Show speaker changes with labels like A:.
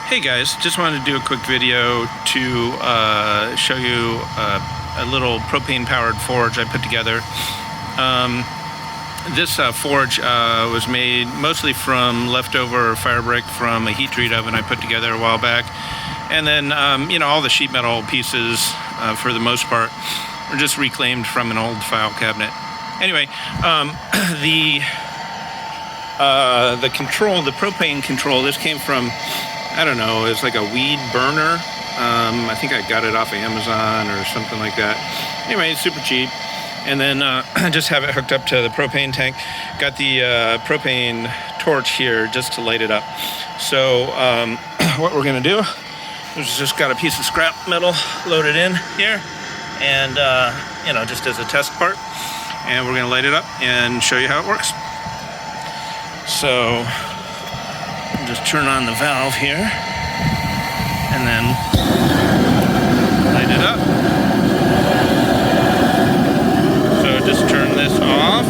A: Hey guys, just wanted to do a quick video to show you a little propane powered forge I put together. This forge was made mostly from leftover fire brick from a heat treat oven I put together a while back. And then, all the sheet metal pieces, for the most part, were just reclaimed from an old file cabinet. Anyway, the control, the propane control, this came from, I don't know, it's like a weed burner. I think I got it off of Amazon or something like that. Anyway, it's super cheap. And then just have it hooked up to the propane tank. Got the propane torch here just to light it up. So what we're gonna do is just got a piece of scrap metal loaded in here, and just as a test part. And we're gonna light it up and show you how it works. So just turn on the valve here and then light it up. So just turn this off.